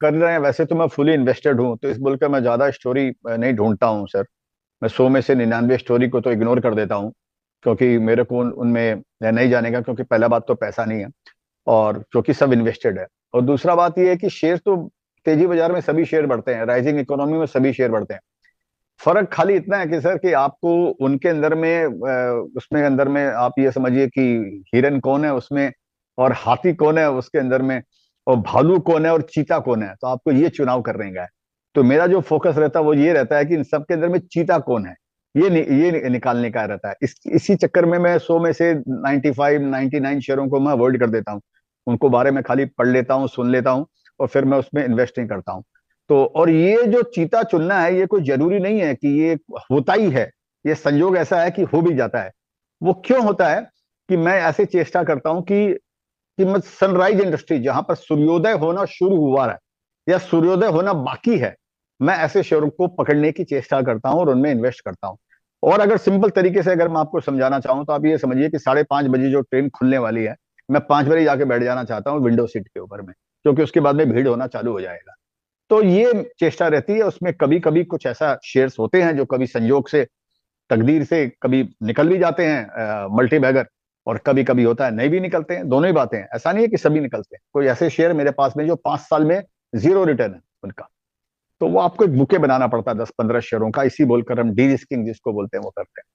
कर रहे हैं, वैसे तो मैं फुली इन्वेस्टेड हूँ, तो इस बोल कर मैं ज्यादा स्टोरी नहीं ढूंढता हूँ सर। मैं 100 में से 99 स्टोरी को तो इग्नोर कर देता हूँ, क्योंकि मेरे को उनमें नहीं जाने का, क्योंकि पहला बात तो पैसा नहीं है, और क्योंकि सब इन्वेस्टेड है। और दूसरा बात यह है कि शेयर तो तेजी बाजार में सभी शेयर बढ़ते हैं, राइजिंग इकोनॉमी में सभी शेयर बढ़ते हैं। फर्क खाली इतना है कि सर कि आपको उनके अंदर में उसमें अंदर में आप ये समझिए कि हिरन कौन है उसमें, और हाथी कौन है उसके अंदर में, और भालू कौन है और चीता कौन है, तो आपको ये चुनाव करने का है। तो मेरा जो फोकस रहता है वो ये रहता है कि इन सब के अंदर में चीता कौन है, ये निकालने का रहता है। इसी चक्कर में मैं 100 में से 95 99 शेयरों को मैं अवॉइड कर देता हूँ। उनको बारे में खाली पढ़ लेता हूँ, सुन लेता हूँ, और फिर मैं उसमें इन्वेस्टिंग करता हूँ। तो और ये जो चीता चुनना है, ये कोई जरूरी नहीं है कि ये होता ही है, ये संयोग ऐसा है कि हो भी जाता है। वो क्यों होता है कि मैं ऐसे चेष्टा करता हूं कि मैं सनराइज इंडस्ट्री जहां पर सूर्योदय होना शुरू हुआ है या सूर्योदय होना बाकी है, मैं ऐसे शेयरों को पकड़ने की चेष्टा करता हूं और उनमें इन्वेस्ट करता हूं। और अगर सिंपल तरीके से अगर मैं आपको समझाना चाहूं, तो आप ये समझिए कि 5:30 बजे जो ट्रेन खुलने वाली है, मैं 5 बजे जाके बैठ जाना चाहता हूँ विंडो सीट के ऊपर में, क्योंकि उसके बाद में भीड़ होना चालू हो जाएगा। तो ये चेष्टा रहती है। उसमें कभी कभी कुछ ऐसा शेयर्स होते हैं जो कभी संयोग से, तकदीर से कभी निकल भी जाते हैं मल्टी बैगर, और कभी कभी होता है नहीं भी निकलते हैं। दोनों ही बातें हैं, ऐसा नहीं है कि सभी निकलते हैं। कोई ऐसे शेयर मेरे पास में जो 5 साल में जीरो रिटर्न है उनका, तो वो आपको एक बुके बनाना पड़ता है 10-15 शेयरों का, इसी बोलकर हम डी रिस्किंग जिसको बोलते हैं वो करते हैं।